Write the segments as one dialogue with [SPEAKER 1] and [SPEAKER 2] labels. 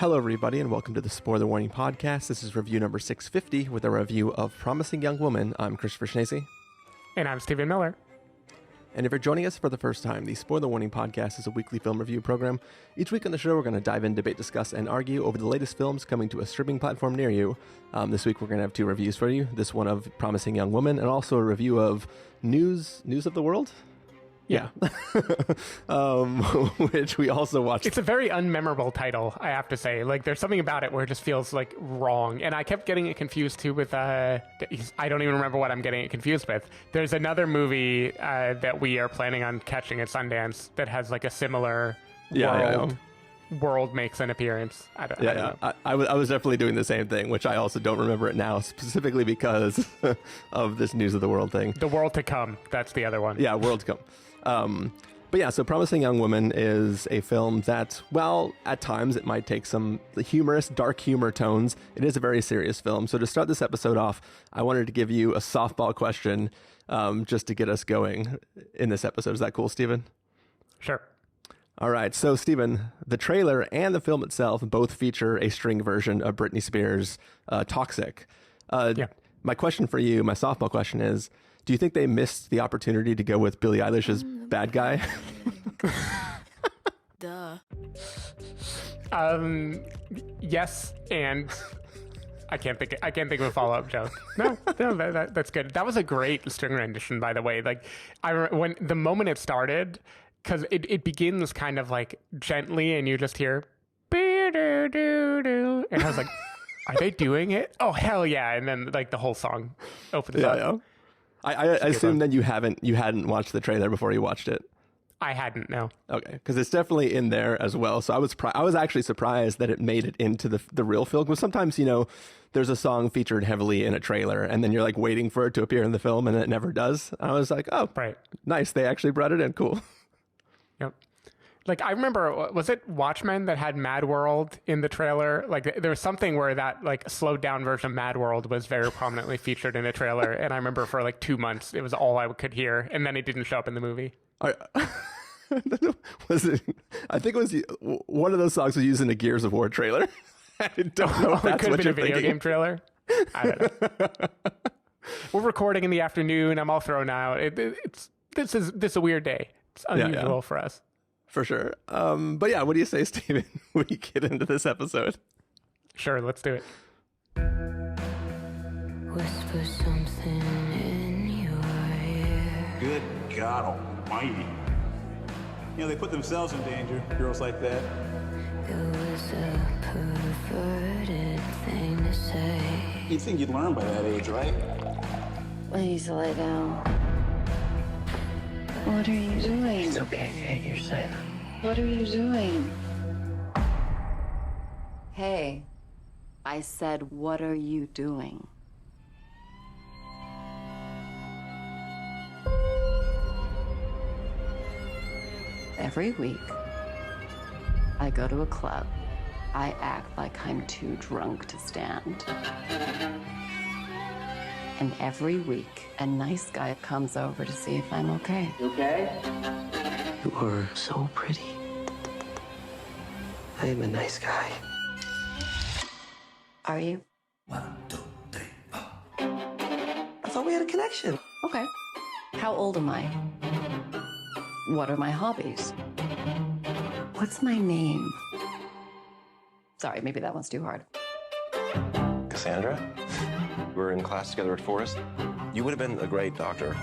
[SPEAKER 1] Hello, everybody, and welcome to the Spoiler Warning Podcast. This is review number 650 with a review of Promising Young Woman. I'm Christopher Schnese.
[SPEAKER 2] And I'm Stephen Miller.
[SPEAKER 1] And if you're joining us for the first time, the Spoiler Warning Podcast is a weekly film review program. Each week on the show, we're going to dive in, debate, discuss, and argue over the latest films coming to a streaming platform near you. This week, we're going to have two reviews for you. This one of Promising Young Woman, and also a review of News of the World? Yeah. Which we also watched.
[SPEAKER 2] It's a very unmemorable title, I have to say. Like, there's something about it where it just feels, like, wrong. And I kept getting it confused, too, with, I don't even remember what I'm getting it confused with. There's another movie that we are planning on catching at Sundance that has, like, a similar world makes an appearance. I don't know.
[SPEAKER 1] I was definitely doing the same thing, which I also don't remember it now, specifically because of this News of the World thing.
[SPEAKER 2] The World to Come. That's the other one.
[SPEAKER 1] Yeah, World to Come. But yeah, so Promising Young Woman is a film that, well, at times it might take some humorous, dark humor tones. It is a very serious film. So to start this episode off, I wanted to give you a softball question just to get us going in this episode. Is that cool, Stephen?
[SPEAKER 2] Sure.
[SPEAKER 1] All right. So, Stephen, the trailer and the film itself both feature a string version of Britney Spears' Toxic. My question for you, my softball question is, do you think they missed the opportunity to go with Billie Eilish's Bad Guy?
[SPEAKER 3] Duh.
[SPEAKER 2] Yes, and I can't think of a follow-up joke. No, that's good. That was a great string rendition, by the way. Like, when the moment it started, because it begins kind of like gently, and you just hear, and I was like, are they doing it? Oh, hell yeah! And then like the whole song opens up.
[SPEAKER 1] Yeah. I assume that you hadn't watched the trailer before you watched it.
[SPEAKER 2] I hadn't, no.
[SPEAKER 1] Okay, because it's definitely in there as well. So I was actually surprised that it made it into the real film. Because sometimes, there's a song featured heavily in a trailer, and then you're like waiting for it to appear in the film, and it never does. And I was like, oh, right, nice. They actually brought it in. Cool.
[SPEAKER 2] Yep. Like, I remember, was it Watchmen that had Mad World in the trailer? Like, there was something where that, like, slowed down version of Mad World was very prominently featured in a trailer. And I remember for, like, 2 months, it was all I could hear. And then it didn't show up in the movie.
[SPEAKER 1] Was it? I think it was one of those songs was used in a Gears of War trailer. I don't know if that's
[SPEAKER 2] it could have been a video
[SPEAKER 1] thinking.
[SPEAKER 2] game trailer. I don't know. We're recording in the afternoon. I'm all thrown out. This is a weird day. It's unusual for us.
[SPEAKER 1] For sure. But yeah, what do you say, Stephen, when we get into this episode?
[SPEAKER 2] Sure, let's do it.
[SPEAKER 3] Whisper something in your ear.
[SPEAKER 4] Good God almighty. They put themselves in danger, girls like that.
[SPEAKER 3] It was a perverted thing to say.
[SPEAKER 4] You'd think you'd learn by that age, right?
[SPEAKER 3] Please lay down. What are you doing?
[SPEAKER 5] It's okay, you're safe.
[SPEAKER 3] What are you doing? Hey, I said, what are you doing? Every week, I go to a club. I act like I'm too drunk to stand. And every week, a nice guy comes over to see if I'm okay.
[SPEAKER 5] You okay? You are so pretty. I am a nice guy.
[SPEAKER 3] Are you?
[SPEAKER 5] 1, 2, 3, 4. I thought we had a connection.
[SPEAKER 3] Okay. How old am I? What are my hobbies? What's my name? Sorry, maybe that one's too hard.
[SPEAKER 6] Cassandra? We were in class together at Forest. You would have been a great doctor.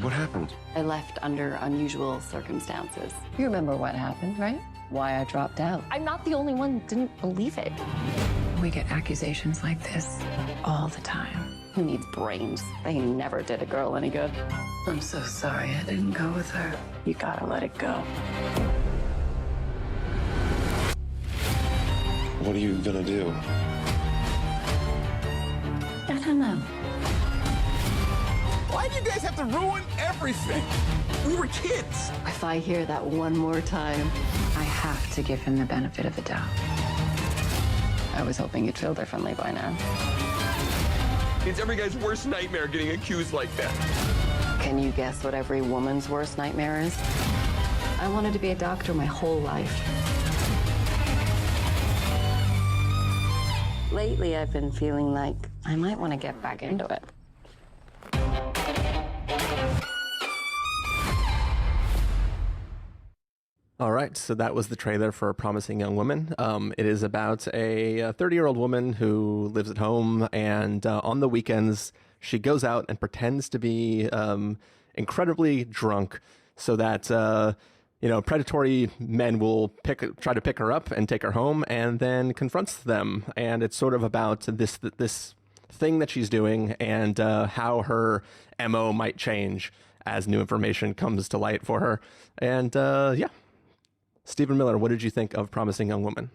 [SPEAKER 6] What happened?
[SPEAKER 3] I left under unusual circumstances. You remember what happened, right? Why I dropped out. I'm not the only one who didn't believe it.
[SPEAKER 7] We get accusations like this all the time.
[SPEAKER 3] Who needs brains? They never did a girl any good.
[SPEAKER 7] I'm so sorry I didn't go with her.
[SPEAKER 3] You gotta let it go.
[SPEAKER 6] What are you gonna do?
[SPEAKER 3] I don't know.
[SPEAKER 4] Why do you guys have to ruin everything? We were kids.
[SPEAKER 3] If I hear that one more time,
[SPEAKER 7] I have to give him the benefit of the doubt.
[SPEAKER 3] I was hoping you'd feel differently by now.
[SPEAKER 8] It's every guy's worst nightmare getting accused like that.
[SPEAKER 3] Can you guess what every woman's worst nightmare is? I wanted to be a doctor my whole life. lately I've been feeling like I might want to get back into it.
[SPEAKER 1] All right, so that was the trailer for Promising Young Woman. It is about a 30-year-old woman who lives at home, and on the weekends, she goes out and pretends to be incredibly drunk so that, predatory men will try to pick her up and take her home, and then confronts them. And it's sort of about this thing that she's doing and how her MO might change as new information comes to light for her. And Stephen Miller, what did you think of Promising Young Woman?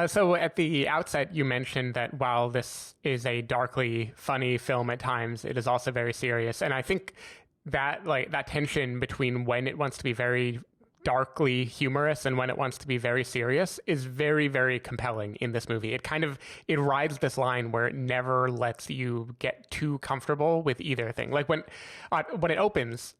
[SPEAKER 2] So at the outset, you mentioned that while this is a darkly funny film at times, it is also very serious. And I think that that tension between when it wants to be very darkly humorous and when it wants to be very serious is very, very compelling in this movie. It rides this line where it never lets you get too comfortable with either thing. Like when it opens,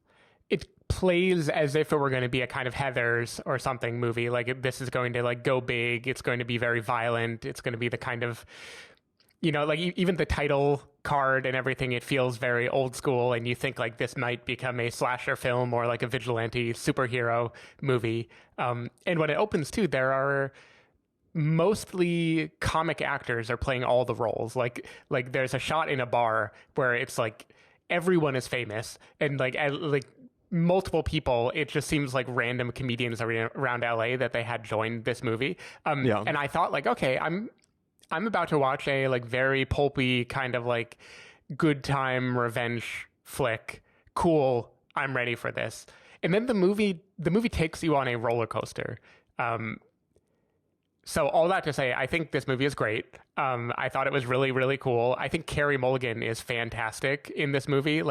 [SPEAKER 2] it plays as if it were going to be a kind of Heathers or something movie. Like this is going to go big. It's going to be very violent. It's going to be the kind of, even the title card and everything, it feels very old school. And you think this might become a slasher film or a vigilante superhero movie. And when it opens too, there are mostly comic actors are playing all the roles. Like there's a shot in a bar where it's everyone is famous and multiple people. It just seems like random comedians around LA that they had joined this movie. And I thought okay, I'm about to watch a very pulpy kind of good time revenge flick. Cool. I'm ready for this. And then the movie takes you on a roller coaster. So all that to say, I think this movie is great. I thought it was really, really cool. I think Carey Mulligan is fantastic in this movie.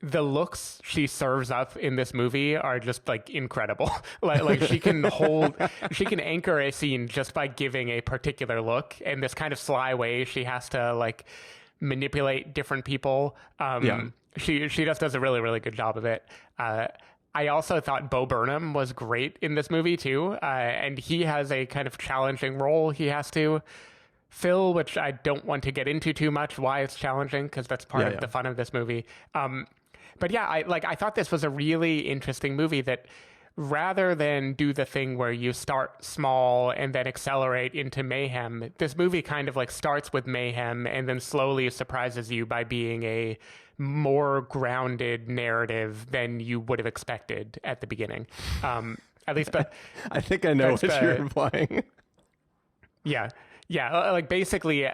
[SPEAKER 2] The looks she serves up in this movie are just incredible. She can anchor a scene just by giving a particular look, and this kind of sly way she has to manipulate different people. She just does a really, really good job of it. I also thought Bo Burnham was great in this movie too, and he has a kind of challenging role he has to fill, which I don't want to get into too much why it's challenging, because that's part of the fun of this movie. But yeah, I thought this was a really interesting movie that rather than do the thing where you start small and then accelerate into mayhem, this movie kind of starts with mayhem and then slowly surprises you by being a more grounded narrative than you would have expected at the beginning. At least
[SPEAKER 1] I think I know what you're implying.
[SPEAKER 2] Yeah. Basically,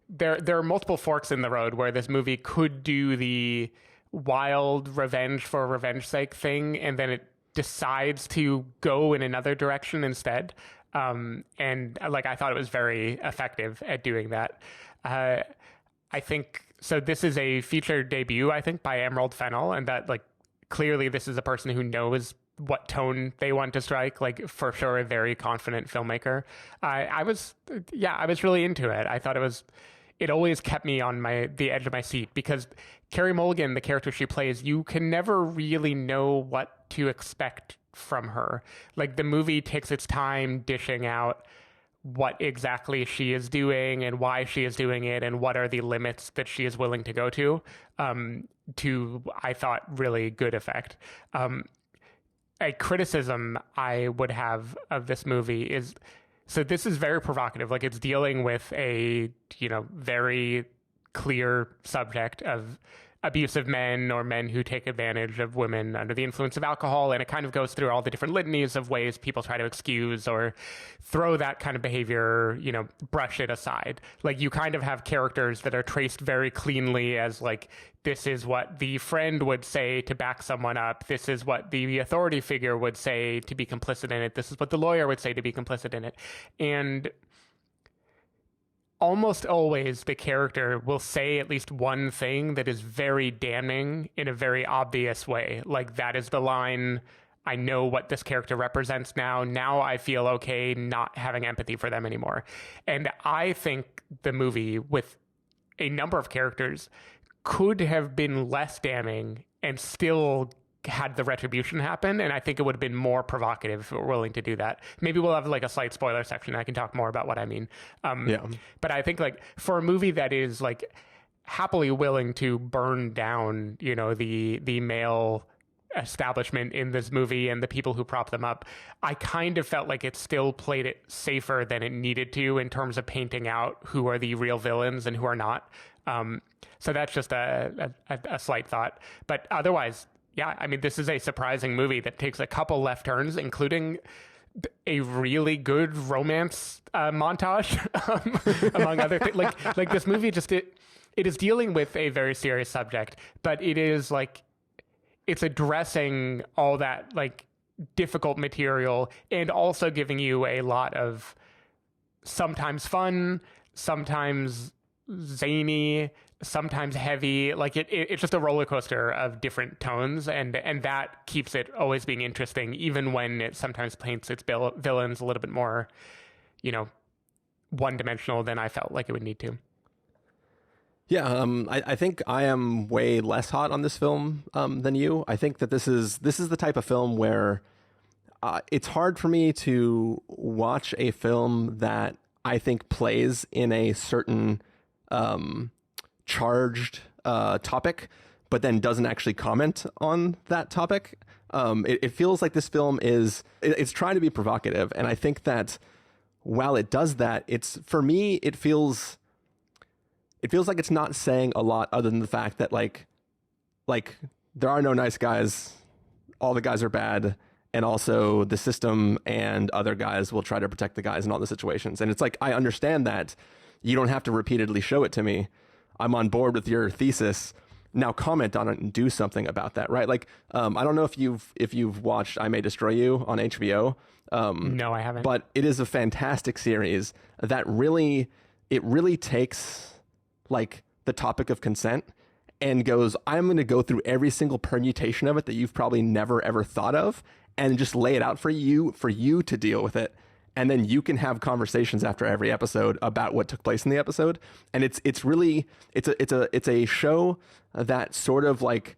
[SPEAKER 2] there are multiple forks in the road where this movie could do the wild revenge for revenge sake thing, and then it decides to go in another direction instead. And I thought it was very effective at doing that. I think so. This is a feature debut, I think, by Emerald Fennell, and that clearly this is a person who knows what tone they want to strike. For sure, a very confident filmmaker. I was really into it. I thought it always kept me on the edge of my seat, because Carey Mulligan, the character she plays, you can never really know what to expect from her. The movie takes its time dishing out what exactly she is doing and why she is doing it and what are the limits that she is willing to go to, I thought, really good effect. A criticism I would have of this movie is, so this is very provocative. It's dealing with a, very clear subject of abusive men or men who take advantage of women under the influence of alcohol. And it kind of goes through all the different litanies of ways people try to excuse or throw that kind of behavior, brush it aside. You kind of have characters that are traced very cleanly as this is what the friend would say to back someone up. This is what the authority figure would say to be complicit in it. This is what the lawyer would say to be complicit in it. And almost always the character will say at least one thing that is very damning in a very obvious way. That is the line, I know what this character represents now. Now I feel okay not having empathy for them anymore. And I think the movie, with a number of characters, could have been less damning and still had the retribution happen, and I think it would have been more provocative if we were willing to do that. Maybe we'll have like a slight spoiler section. I can talk more about what I mean. But I think like for a movie that is like happily willing to burn down, you know, the male establishment in this movie and the people who prop them up, I kind of felt like it still played it safer than it needed to in terms of painting out who are the real villains and who are not. So that's just a slight thought. But otherwise, yeah, I mean, this is a surprising movie that takes a couple left turns, including a really good romance montage, among other things. Like this movie just, it is dealing with a very serious subject, but it is like, it's addressing all that like difficult material and also giving you a lot of sometimes fun, sometimes zany, sometimes heavy. Like it's just a roller coaster of different tones, and that keeps it always being interesting, even when it sometimes paints its villains a little bit more, you know, one-dimensional than I felt like it would need to.
[SPEAKER 1] Yeah, I think I am way less hot on this film than you. I think that this is the type of film where it's hard for me to watch a film that I think plays in a certain charged topic, but then doesn't actually comment on that topic. It feels like this film it's trying to be provocative, and I think that while it does that, for me it feels like it's not saying a lot other than the fact that like there are no nice guys, all the guys are bad, and also the system and other guys will try to protect the guys in all the situations. And it's like, I understand that. You don't have to repeatedly show it to me. I'm on board with your thesis. Now comment on it and do something about that, right? Like, I don't know if you've watched I May Destroy You on HBO.
[SPEAKER 2] No, I haven't.
[SPEAKER 1] But it is a fantastic series that really takes like the topic of consent and goes, I'm going to go through every single permutation of it that you've probably never ever thought of, and just lay it out for you to deal with it. And then you can have conversations after every episode about what took place in the episode. And it's a show that sort of like,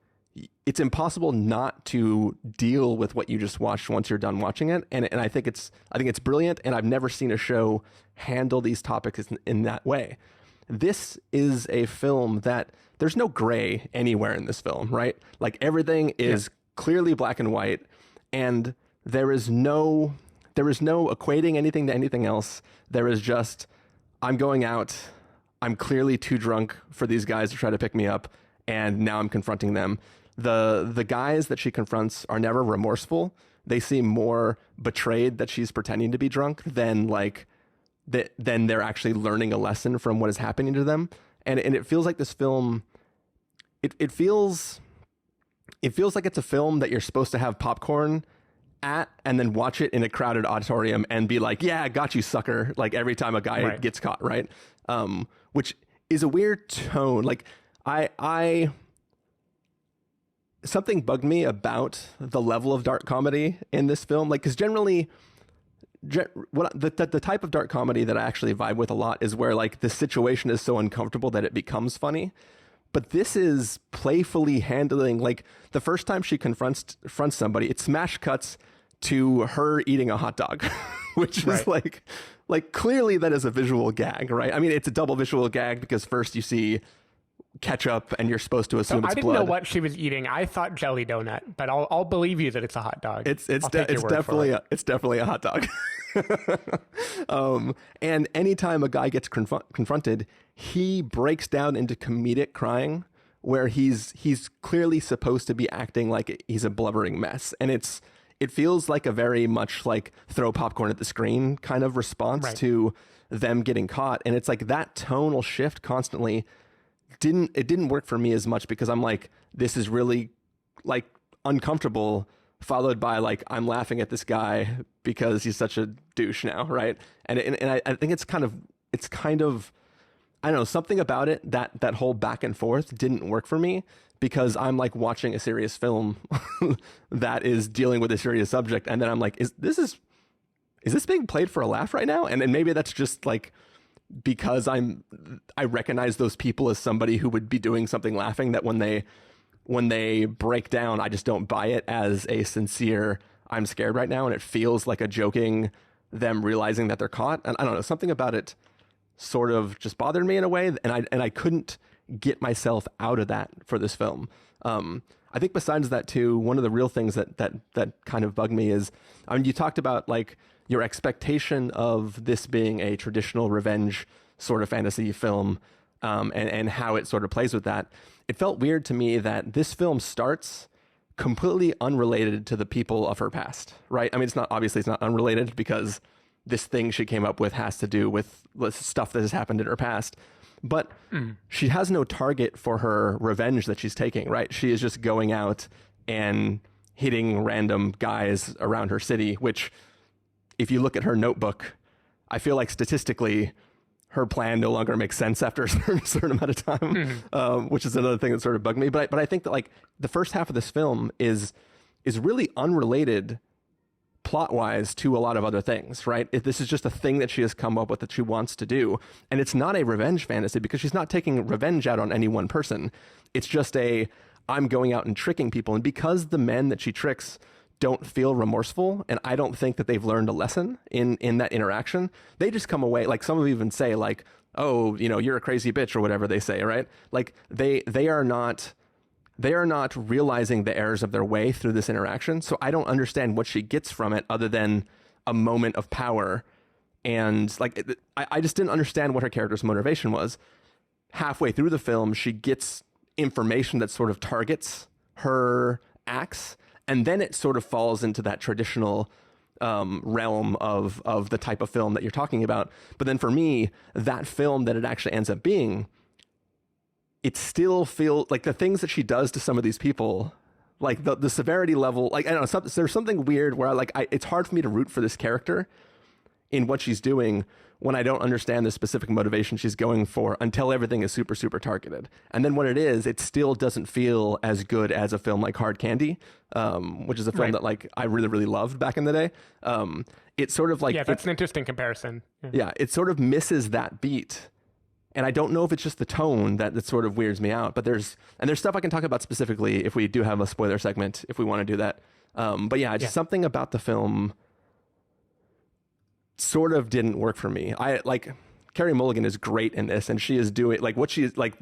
[SPEAKER 1] it's impossible not to deal with what you just watched once you're done watching it. And I think it's brilliant. And I've never seen a show handle these topics in that way. This is a film that there's no gray anywhere in this film, right? Like everything is clearly black and white, and there is no equating anything to anything else. There is just, I'm going out, I'm clearly too drunk for these guys to try to pick me up, and now I'm confronting them. The guys that she confronts are never remorseful. They seem more betrayed that she's pretending to be drunk than like then they're actually learning a lesson from what is happening to them. And it feels like this film, it feels like it's a film that you're supposed to have popcorn at and then watch it in a crowded auditorium and be like, yeah, I got you, sucker. Like every time a guy gets caught, right? Which is a weird tone. Like I something bugged me about the level of dark comedy in this film. Like, because generally, the type of dark comedy that I actually vibe with a lot is where like the situation is so uncomfortable that it becomes funny. But this is playfully handling, like the first time she confronts somebody, it smash cuts to her eating a hot dog, which is like clearly that is a visual gag, right? I mean, it's a double visual gag because first you see ketchup and you're supposed to assume it's blood. I didn't
[SPEAKER 2] know what she was eating. I thought jelly donut, but I'll believe you that it's a hot dog.
[SPEAKER 1] It's definitely a hot dog. And anytime a guy gets confronted, he breaks down into comedic crying, where he's clearly supposed to be acting like he's a blubbering mess, and it feels like a very much like throw popcorn at the screen kind of response to them getting caught. And it's like that tonal shift constantly didn't work for me as much, because I'm like, this is really like uncomfortable, followed by like, I'm laughing at this guy because he's such a douche now, right? And I think it's kind of I don't know, something about it, that whole back and forth didn't work for me, because I'm like watching a serious film that is dealing with a serious subject, and then I'm like, is this being played for a laugh right now? And maybe that's just like because I recognize those people as somebody who would be doing something laughing, that when they when they break down, I just don't buy it as a sincere, I'm scared right now. And it feels like a joking, them realizing that they're caught. And I don't know, something about it sort of just bothered me in a way. And I couldn't get myself out of that for this film. I think besides that too, one of the real things that kind of bugged me is, I mean, you talked about like your expectation of this being a traditional revenge sort of fantasy film, and how it sort of plays with that. It felt weird to me that this film starts completely unrelated to the people of her past, right? I mean, it's not unrelated because this thing she came up with has to do with stuff that has happened in her past. But she has no target for her revenge that she's taking, right? She is just going out and hitting random guys around her city, which, if you look at her notebook, I feel like statistically her plan no longer makes sense after a certain amount of time, which is another thing that sort of bugged me. But I think that like the first half of this film is really unrelated plot-wise to a lot of other things, right? This is just a thing that she has come up with that she wants to do. And it's not a revenge fantasy because she's not taking revenge out on any one person. It's just I'm going out and tricking people. And because the men that she tricks don't feel remorseful, and I don't think that they've learned a lesson in that interaction, they just come away, like some of them even say like, oh, you know, you're a crazy bitch or whatever they say, right? Like they are not realizing the errors of their way through this interaction. So I don't understand what she gets from it other than a moment of power. And like, I just didn't understand what her character's motivation was. Halfway through the film, she gets information that sort of targets her acts. And then it sort of falls into that traditional realm of the type of film that you're talking about. But then for me, that film that it actually ends up being, it still feels like the things that she does to some of these people, like the severity level, like I don't know, there's something weird where it's hard for me to root for this character in what she's doing when I don't understand the specific motivation she's going for until everything is super, super targeted. And then when it is, it still doesn't feel as good as a film like Hard Candy, which is a film that like I really, really loved back in the day. It's sort of like,
[SPEAKER 2] yeah, that's an interesting comparison.
[SPEAKER 1] Yeah, it sort of misses that beat. And I don't know if it's just the tone that sort of weirds me out, but there's stuff I can talk about specifically if we do have a spoiler segment, if we want to do that. But yeah, just something about the film sort of didn't work for me. Carey Mulligan is great in this, and she is doing like what she's like,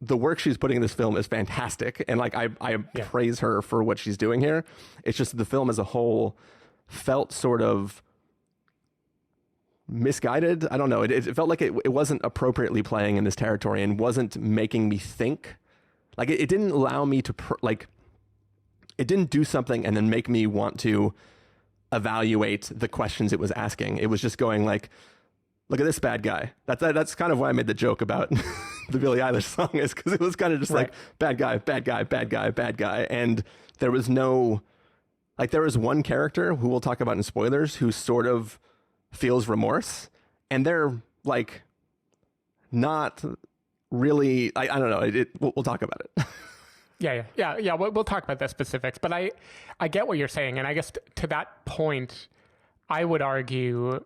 [SPEAKER 1] the work she's putting in this film is fantastic. And like, I praise her for what she's doing here. It's just the film as a whole felt sort of misguided. I don't know. It felt like it wasn't appropriately playing in this territory and wasn't making me think. Like it didn't allow me to it didn't do something and then make me want to evaluate the questions it was asking. It was just going like, look at this bad guy. That's kind of why I made the joke about the Billie Eilish song, is because it was kind of just like bad guy, bad guy, bad guy, bad guy. And there was no, like there was one character who we'll talk about in spoilers who sort of feels remorse, and they're like not really, I don't know, we'll talk about it.
[SPEAKER 2] Yeah. We'll talk about the specifics, but I get what you're saying. And I guess to that point, I would argue,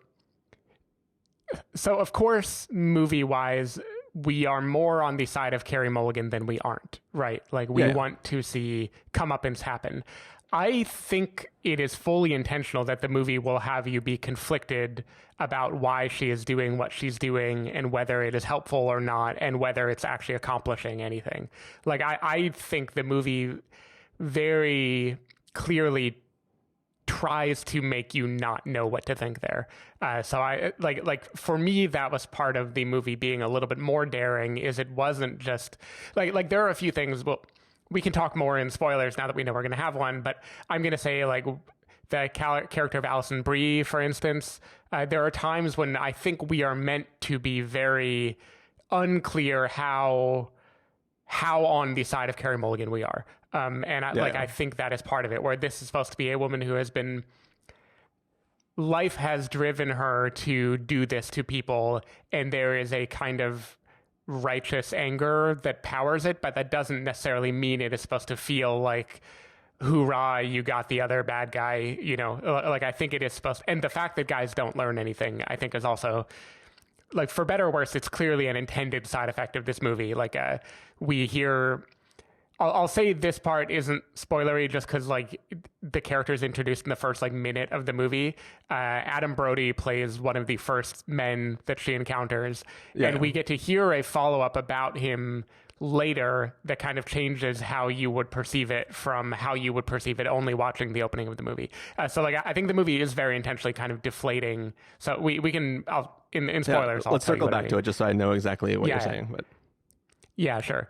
[SPEAKER 2] so of course, movie wise, we are more on the side of Carey Mulligan than we aren't, right? Like we want to see comeuppance happen. I think it is fully intentional that the movie will have you be conflicted about why she is doing what she's doing and whether it is helpful or not, and whether it's actually accomplishing anything. Like I think the movie very clearly tries to make you not know what to think there. So I like for me, that was part of the movie being a little bit more daring, is it wasn't just like there are a few things, well, we can talk more in spoilers now that we know we're going to have one, but I'm going to say like the character of Alison Brie, for instance, there are times when I think we are meant to be very unclear how on the side of Carey Mulligan we are. I think that is part of it, where this is supposed to be a woman who has been, life has driven her to do this to people, and there is a kind of righteous anger that powers it, but that doesn't necessarily mean it is supposed to feel like, hoorah, you got the other bad guy, you know, like I think it is supposed to, and the fact that guys don't learn anything, I think is also, like, for better or worse, it's clearly an intended side effect of this movie. Like, we hear I'll say this part isn't spoilery just because like the character's introduced in the first like minute of the movie. Adam Brody plays one of the first men that she encounters, and we get to hear a follow-up about him later that kind of changes how you would perceive it from how you would perceive it only watching the opening of the movie. So like I think the movie is very intentionally kind of deflating. So we can in spoilers.
[SPEAKER 1] Let's circle back to it just so I know exactly what you're saying. But
[SPEAKER 2] yeah, sure.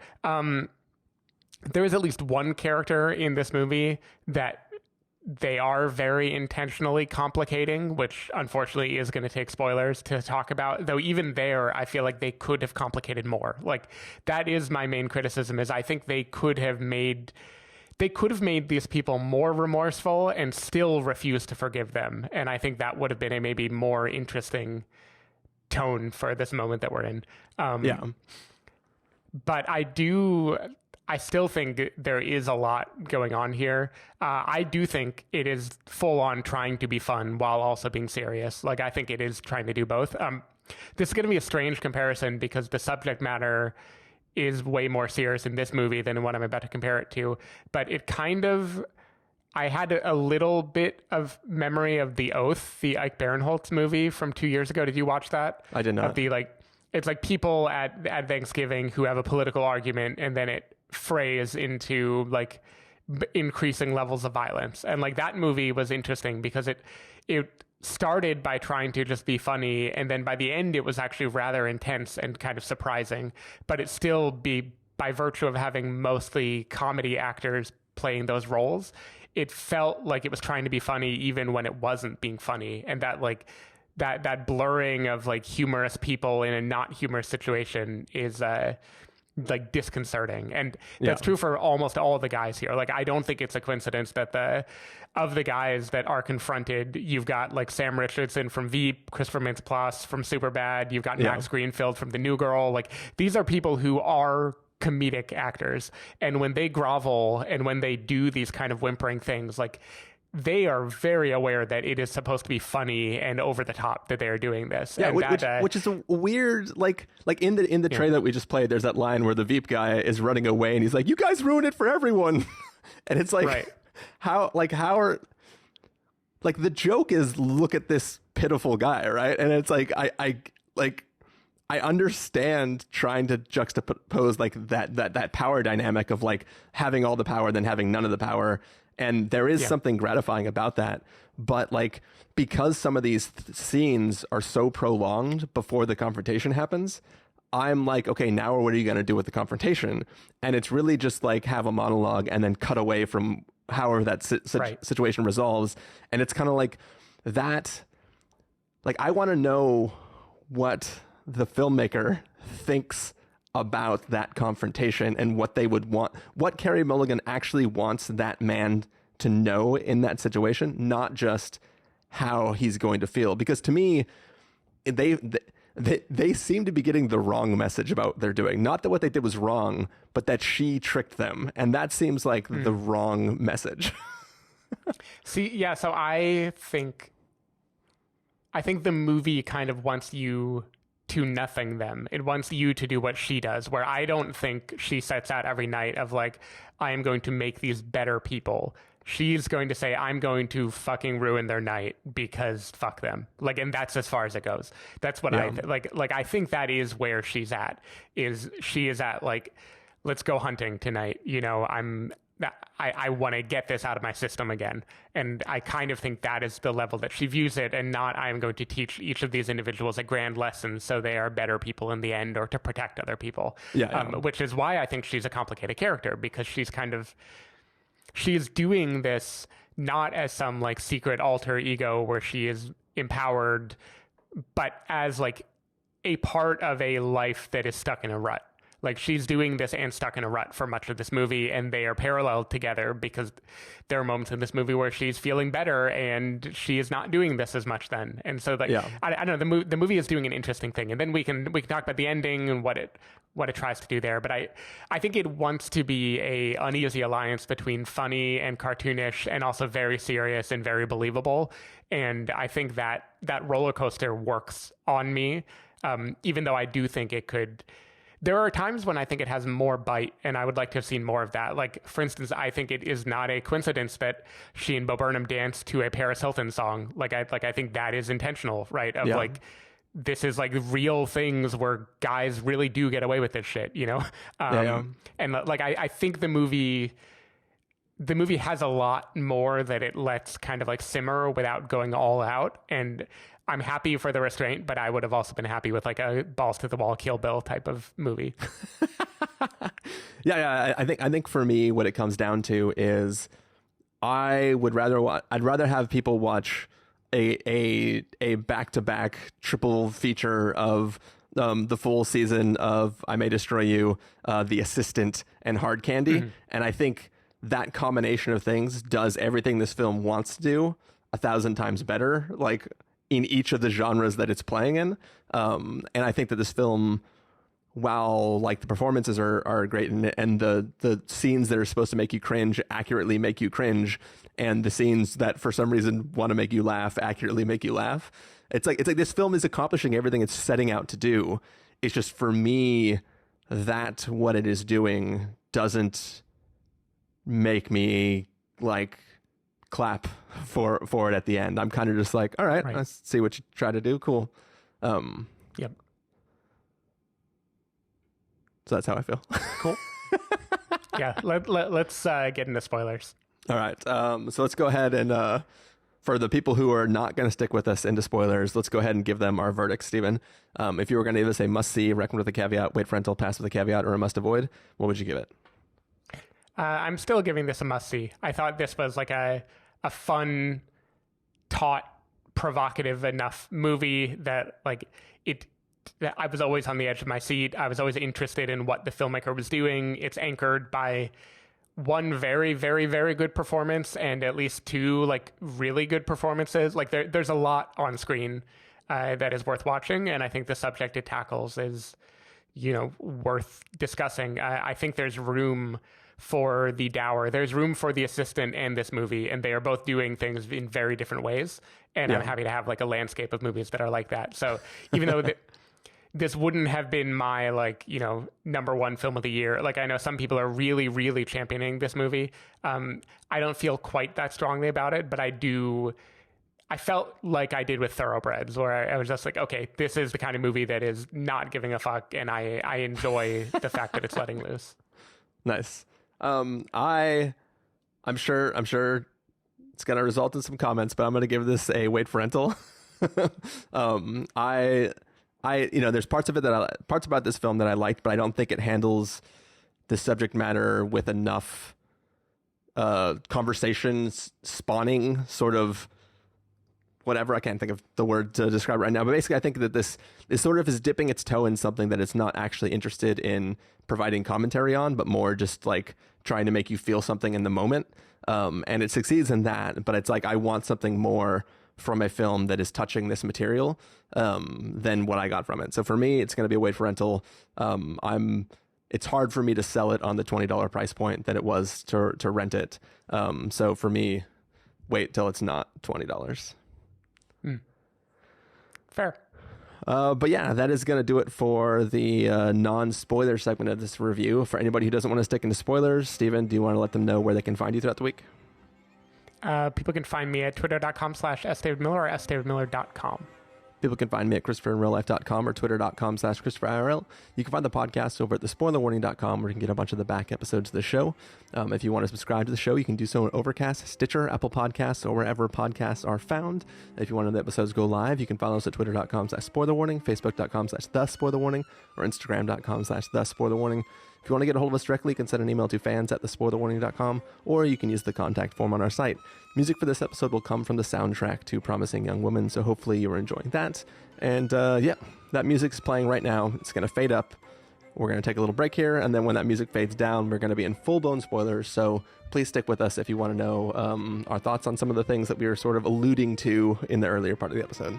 [SPEAKER 2] There is at least one character in this movie that they are very intentionally complicating, which unfortunately is going to take spoilers to talk about. Though even there, I feel like they could have complicated more. Like that is my main criticism is I think they could have made these people more remorseful and still refuse to forgive them. And I think that would have been a maybe more interesting tone for this moment that we're in. But I still think there is a lot going on here. I do think it is full on trying to be fun while also being serious. Like, I think it is trying to do both. This is going to be a strange comparison because the subject matter is way more serious in this movie than what I'm about to compare it to. But it kind of, I had a little bit of memory of The Oath, the Ike Barinholtz movie from 2 years ago. Did you watch that?
[SPEAKER 1] I did not.
[SPEAKER 2] It's like people at Thanksgiving who have a political argument and then it frays into like increasing levels of violence. And like that movie was interesting because it started by trying to just be funny, and then by the end it was actually rather intense and kind of surprising, but it still by virtue of having mostly comedy actors playing those roles, it felt like it was trying to be funny even when it wasn't being funny. And that like that blurring of like humorous people in a not humorous situation is like disconcerting. And that's true for almost all of the guys here. Like, I don't think it's a coincidence that of the guys that are confronted, you've got like Sam Richardson from Veep, Christopher Mintz-Plasse from Superbad, you've got Max Greenfield from The New Girl. Like, these are people who are comedic actors. And when they grovel and when they do these kind of whimpering things, like, they are very aware that it is supposed to be funny and over the top that they are doing this.
[SPEAKER 1] Yeah,
[SPEAKER 2] and
[SPEAKER 1] which is a weird, like in the trailer that we just played, there's that line where the Veep guy is running away and he's like, "You guys ruined it for everyone," and it's like, how are the joke is, look at this pitiful guy, right? And it's like I understand trying to juxtapose like that power dynamic of like having all the power then having none of the power. And there is something gratifying about that. But like, because some of these scenes are so prolonged before the confrontation happens, I'm like, okay, now what are you going to do with the confrontation? And it's really just like have a monologue and then cut away from however that situation resolves. And it's kind of like that. Like, I want to know what the filmmaker thinks about that confrontation and what they would want, what Carey Mulligan actually wants that man to know in that situation, not just how he's going to feel. Because to me, they seem to be getting the wrong message about what they're doing. Not that what they did was wrong, but that she tricked them. And that seems like the wrong message.
[SPEAKER 2] So I think the movie kind of wants you to nothing them. It wants you to do what she does, where I don't think she sets out every night of like, I am going to make these better people. She's going to say, I'm going to fucking ruin their night because fuck them. Like, and that's as far as it goes. That's what I think that is where she's at, is she is at like, let's go hunting tonight. You know, I want to get this out of my system again. And I kind of think that is the level that she views it, and not I'm going to teach each of these individuals a grand lesson so they are better people in the end or to protect other people. Which is why I think she's a complicated character, because she's doing this not as some like secret alter ego where she is empowered, but as like a part of a life that is stuck in a rut. Like, she's doing this and stuck in a rut for much of this movie, and they are paralleled together because there are moments in this movie where she's feeling better and she is not doing this as much then. And so, like, I don't know, the movie is doing an interesting thing, and then we can talk about the ending and what it tries to do there. But I think it wants to be a uneasy alliance between funny and cartoonish and also very serious and very believable. And I think that roller coaster works on me, even though I do think it could. there are times when I think it has more bite, and I would like to have seen more of that. Like, for instance, I think it is not a coincidence that she and Bo Burnham dance to a Paris Hilton song. I think that is intentional, right? Of like, this is like real things where guys really do get away with this shit, you know? And like, I think the movie has a lot more that it lets kind of like simmer without going all out. And I'm happy for the restraint, but I would have also been happy with like a balls to the wall Kill Bill type of movie.
[SPEAKER 1] I think for me, what it comes down to is I'd rather have people watch a back-to-back triple feature of the full season of I May Destroy You, The Assistant, and Hard Candy. And I think that combination of things does everything this film wants to do 1,000 times better, like in each of the genres that it's playing in. And I think that this film, while like the performances are great and the scenes that are supposed to make you cringe accurately make you cringe, and the scenes that for some reason want to make you laugh accurately make you laugh. It's like this film is accomplishing everything it's setting out to do. It's just, for me, that what it is doing doesn't make me like clap for it at the end. I'm kind of just like, all right, let's see what you try to do. Cool.
[SPEAKER 2] Yep.
[SPEAKER 1] So that's how I feel.
[SPEAKER 2] Cool. Yeah. Let's get into spoilers.
[SPEAKER 1] All right. So let's go ahead and for the people who are not going to stick with us into spoilers, let's go ahead and give them our verdict, Stephen. If you were going to give us a must-see, recommend with a caveat, wait for rental, pass with a caveat, or a must-avoid, what would you give it?
[SPEAKER 2] I'm still giving this a must-see. I thought this was like a fun, taut, provocative enough movie that that I was always on the edge of my seat. I was always interested in what the filmmaker was doing. It's anchored by one very, very, very good performance and at least two like really good performances. Like there's a lot on screen that is worth watching, and I think the subject it tackles is, worth discussing. I think there's room for The Dower. There's room for The Assistant and this movie, and they are both doing things in very different ways. And I'm happy to have like a landscape of movies that are like that. So even though this wouldn't have been my number one film of the year, like I know some people are really, really championing this movie. I don't feel quite that strongly about it, but I felt like I did with Thoroughbreds, where I was just like, okay, this is the kind of movie that is not giving a fuck, and I enjoy the fact that it's letting loose. Nice.
[SPEAKER 1] I'm sure it's going to result in some comments, but I'm going to give this a wait for rental. There's parts about this film that I liked, but I don't think it handles the subject matter with enough conversations spawning sort of whatever. I can't think of the word to describe it right now, but basically I think that this sort of is dipping its toe in something that it's not actually interested in providing commentary on, but more just like trying to make you feel something in the moment. And it succeeds in that, but it's like, I want something more from a film that is touching this material than what I got from it. So for me, it's going to be a wait for rental. It's hard for me to sell it on the $20 price point that it was to rent it. So for me, wait till it's not $20.
[SPEAKER 2] Fair.
[SPEAKER 1] But yeah, that is going to do it for the non-spoiler segment of this review. For anybody who doesn't want to stick into spoilers, Stephen, do you want to let them know where they can find you throughout the week?
[SPEAKER 2] People can find me at twitter.com/sdavidmiller or sdavidmiller.com.
[SPEAKER 1] People can find me at ChristopherInRealLife.com or Twitter.com/ChristopherIRL. You can find the podcast over at thespoilerwarning.com, where you can get a bunch of the back episodes of the show. If you want to subscribe to the show, you can do so on Overcast, Stitcher, Apple Podcasts, or wherever podcasts are found. If you want to know the episodes go live, you can follow us at Twitter.com/spoilerwarning, Facebook.com/thespoilerwarning, or Instagram.com/thespoilerwarning. If you want to get a hold of us directly, you can send an email to fans@thespoilerwarning.com, or you can use the contact form on our site. Music for this episode will come from the soundtrack to Promising Young Woman, so hopefully you are enjoying that. And that music's playing right now. It's going to fade up. We're going to take a little break here, and then when that music fades down, we're going to be in full-blown spoilers, so please stick with us if you want to know our thoughts on some of the things that we were sort of alluding to in the earlier part of the episode.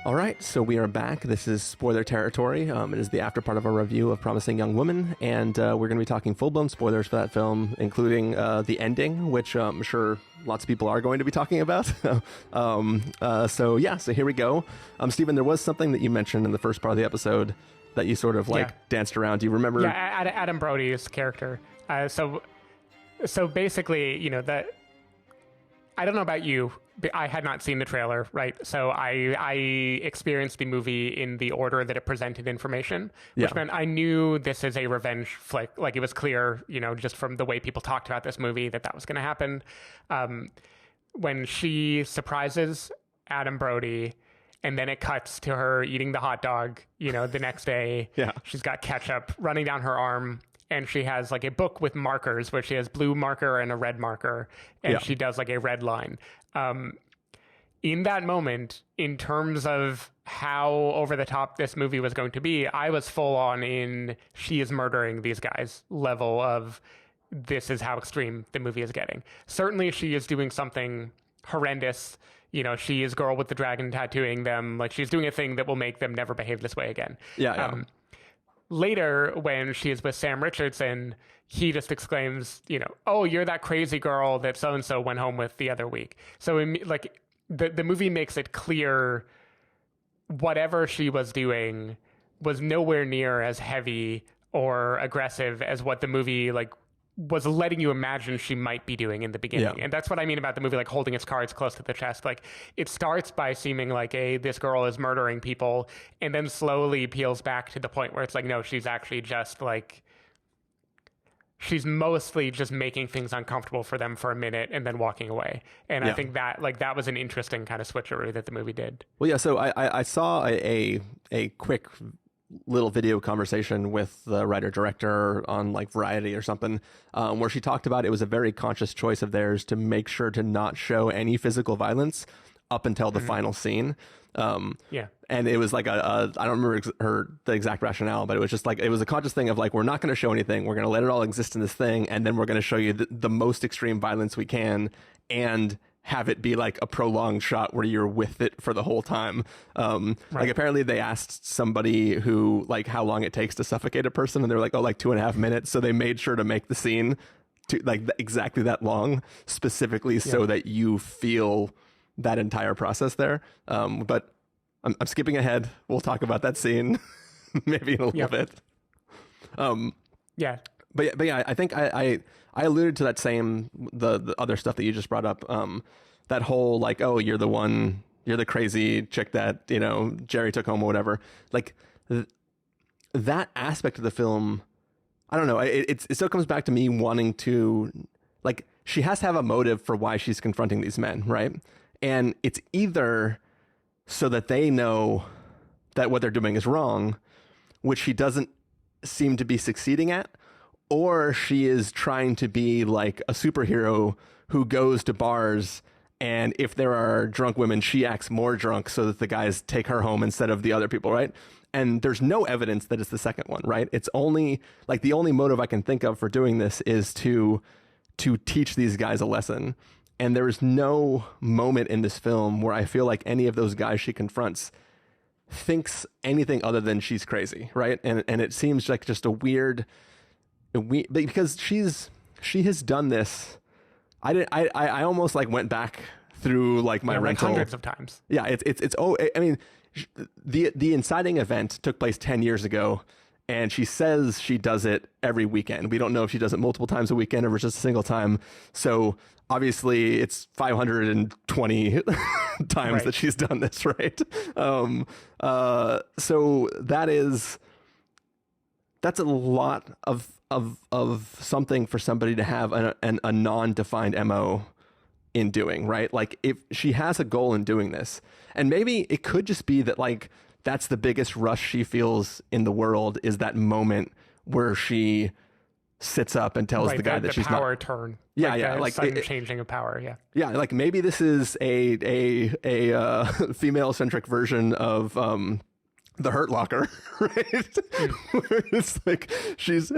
[SPEAKER 1] All right, So we are back. This is spoiler territory. It is the after part of our review of Promising Young Woman, and we're going to be talking full-blown spoilers for that film, including the ending, which I'm sure lots of people are going to be talking about. So here we go. Stephen, there was something that you mentioned in the first part of the episode that you sort of danced around. Do you remember?
[SPEAKER 2] Yeah, Adam Brody's character. So basically, you know, that I don't know about you, but I had not seen the trailer, right? So I experienced the movie in the order that it presented information, which meant I knew this is a revenge flick. Like, it was clear, you know, just from the way people talked about this movie that was going to happen. When she surprises Adam Brody, and then it cuts to her eating the hot dog, you know, the next day. Yeah. She's got ketchup running down her arm, and she has like a book with markers where she has blue marker and a red marker, and she does like a red line. In that moment, in terms of how over the top this movie was going to be, I was full on in she is murdering these guys level of this is how extreme the movie is getting. Certainly she is doing something horrendous. You know, she is girl with the dragon tattooing them. Like, she's doing a thing that will make them never behave this way again. Later, when she is with Sam Richardson, he just exclaims, you know, oh, you're that crazy girl that so-and-so went home with the other week. So, like, the movie makes it clear whatever she was doing was nowhere near as heavy or aggressive as what the movie, like, was letting you imagine she might be doing in the beginning. And that's what I mean about the movie, like, holding its cards close to the chest. Like, it starts by seeming like this girl is murdering people, and then slowly peels back to the point where it's like, no, she's actually just like, she's mostly just making things uncomfortable for them for a minute and then walking away. And I think that, like, that was an interesting kind of switcheroo that the movie did.
[SPEAKER 1] Well, yeah, so I saw a quick little video conversation with the writer-director on like Variety or something, where she talked about it was a very conscious choice of theirs to make sure to not show any physical violence up until the final scene. And it was like I don't remember the exact rationale, but it was just like, it was a conscious thing of like, we're not going to show anything. We're going to let it all exist in this thing. And then we're going to show you the most extreme violence we can, and have it be like a prolonged shot where you're with it for the whole time. Like, apparently they asked somebody who, like, how long it takes to suffocate a person, and they're like, oh, like 2.5 minutes. So they made sure to make the scene to like exactly that long, specifically so that you feel that entire process there. But I'm skipping ahead. We'll talk about that scene maybe in a little bit. But yeah, I think I alluded to that same, the other stuff that you just brought up. That whole like, oh, you're the crazy chick that, you know, Jerry took home or whatever. Like, that aspect of the film, I don't know. It still comes back to me wanting to, like, she has to have a motive for why she's confronting these men, right? And it's either so that they know that what they're doing is wrong, which she doesn't seem to be succeeding at, or she is trying to be like a superhero who goes to bars, and if there are drunk women, she acts more drunk so that the guys take her home instead of the other people, right? And there's no evidence that it's the second one, right? It's only, like, the only motive I can think of for doing this is to teach these guys a lesson. And there is no moment in this film where I feel like any of those guys she confronts thinks anything other than she's crazy, right? And it seems like just a weird, because she has done this. I almost like went back through like my rental
[SPEAKER 2] hundreds of times.
[SPEAKER 1] Yeah, it's I mean, the inciting event took place 10 years ago, and she says she does it every weekend. We don't know if she does it multiple times a weekend or just a single time. So obviously it's 520 times that she's done this, right? So that's a lot of something for somebody to have a non-defined MO in doing, right? Like, if she has a goal in doing this, and maybe it could just be that, like, that's the biggest rush she feels in the world, is that moment where she sits up and tells the guy that she's not.
[SPEAKER 2] The power turn.
[SPEAKER 1] Yeah,
[SPEAKER 2] like sudden changing of power.
[SPEAKER 1] Yeah, like maybe this is a female-centric version of The Hurt Locker, right? Where it's like she's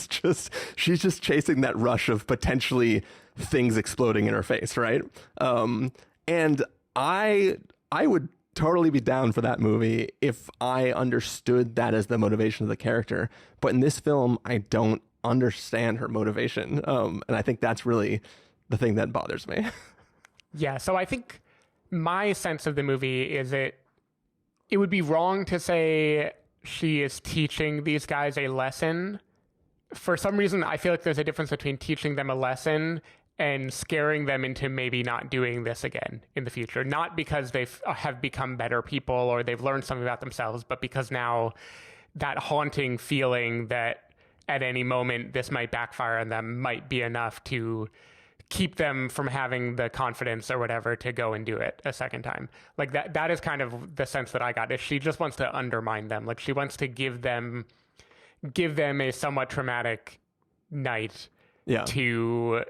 [SPEAKER 1] just chasing that rush of potentially things exploding in her face, right? And I would totally be down for that movie if I understood that as the motivation of the character. But in this film, I don't understand her motivation. And I think that's really the thing that bothers me.
[SPEAKER 2] Yeah, so I think my sense of the movie is it would be wrong to say she is teaching these guys a lesson. For some reason, I feel like there's a difference between teaching them a lesson and scaring them into maybe not doing this again in the future. Not because they have become better people or they've learned something about themselves, but because now that haunting feeling that at any moment this might backfire on them might be enough to keep them from having the confidence or whatever to go and do it a second time. Like that is kind of the sense that I got, is she just wants to undermine them. Like she wants to give them a somewhat traumatic night to,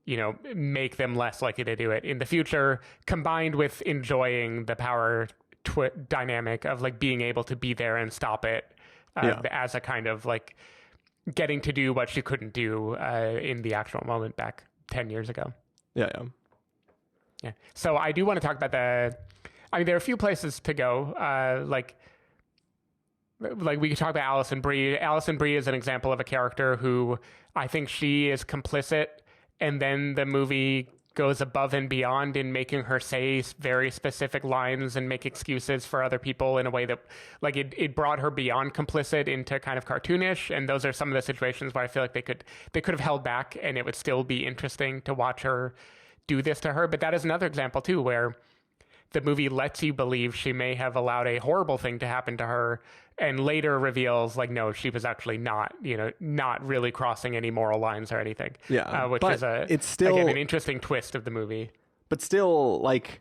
[SPEAKER 2] you know, make them less likely to do it in the future, combined with enjoying the power dynamic of like being able to be there and stop it as a kind of like getting to do what she couldn't do in the actual moment back 10 years ago.
[SPEAKER 1] Yeah.
[SPEAKER 2] So I do want to talk about there are a few places to go. Like we could talk about Alison Brie. Alison Brie is an example of a character who I think she is complicit, and then the movie goes above and beyond in making her say very specific lines and make excuses for other people in a way that, like, it brought her beyond complicit into kind of cartoonish. And those are some of the situations where I feel like they could have held back and it would still be interesting to watch her do this to her. But that is another example too, where the movie lets you believe she may have allowed a horrible thing to happen to her, and later reveals like, no, she was actually not really crossing any moral lines or anything.
[SPEAKER 1] Yeah,
[SPEAKER 2] which
[SPEAKER 1] but
[SPEAKER 2] is
[SPEAKER 1] it's still
[SPEAKER 2] again an interesting twist of the movie.
[SPEAKER 1] But still, like,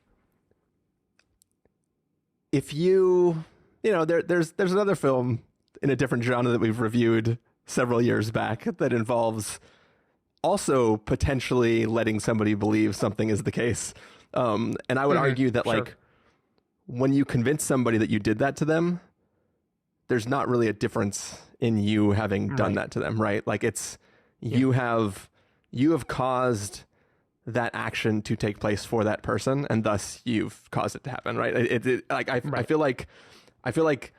[SPEAKER 1] if you know, there's another film in a different genre that we've reviewed several years back that involves also potentially letting somebody believe something is the case. And I would argue that, like, when you convince somebody that you did that to them, there's not really a difference in you having done that to them, right? Like, it's you have caused that action to take place for that person, and thus you've caused it to happen, right? I feel like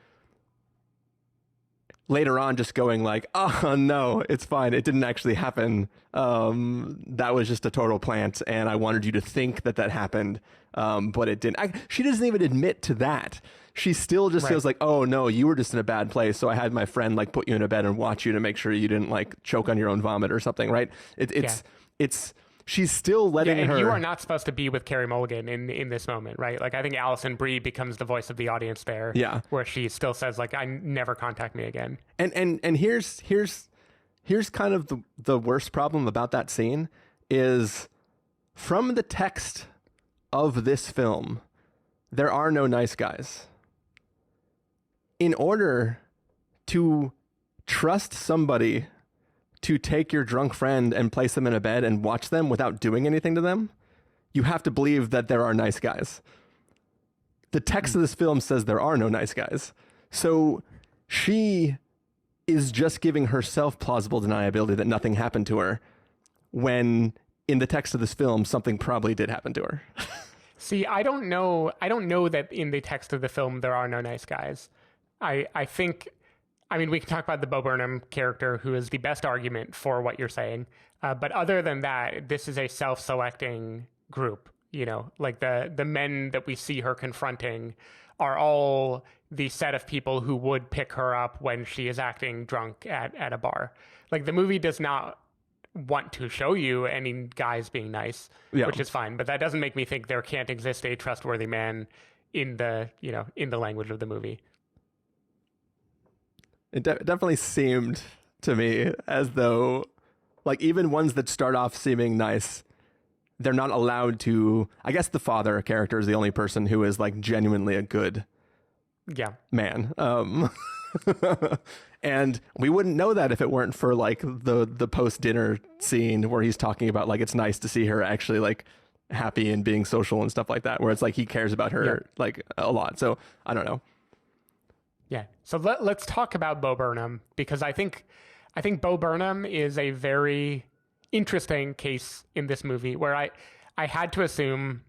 [SPEAKER 1] later on just going like, oh no, it's fine, it didn't actually happen, that was just a total plant, and I wanted you to think that happened, but it didn't. She doesn't even admit to that. She still just feels like, oh no, you were just in a bad place, so I had my friend like put you in a bed and watch you to make sure you didn't like choke on your own vomit or something, right? It's she's still letting her.
[SPEAKER 2] You are not supposed to be with Carey Mulligan in this moment, right? Like, I think Alison Brie becomes the voice of the audience there.
[SPEAKER 1] Yeah,
[SPEAKER 2] where she still says like, I never contact me again.
[SPEAKER 1] And here's kind of the worst problem about that scene is, from the text of this film, there are no nice guys. In order to trust somebody to take your drunk friend and place them in a bed and watch them without doing anything to them, you have to believe that there are nice guys. The text of this film says there are no nice guys. So she is just giving herself plausible deniability that nothing happened to her, when in the text of this film, something probably did happen to her.
[SPEAKER 2] See, I don't know that in the text of the film there are no nice guys. I think, I mean, we can talk about the Bo Burnham character, who is the best argument for what you're saying. But other than that, this is a self-selecting group. You know, like the men that we see her confronting are all the set of people who would pick her up when she is acting drunk at a bar. Like, the movie does not want to show you any guys being nice, which is fine. But that doesn't make me think there can't exist a trustworthy man in the language of the movie.
[SPEAKER 1] It definitely seemed to me as though, like, even ones that start off seeming nice, they're not allowed to. I guess the father character is the only person who is like genuinely a good man. And we wouldn't know that if it weren't for like the post-dinner scene where he's talking about like, it's nice to see her actually like happy and being social and stuff like that, where it's like he cares about her like a lot. So I don't know.
[SPEAKER 2] Yeah. So let's talk about Bo Burnham, because I think Bo Burnham is a very interesting case in this movie, where I had to assume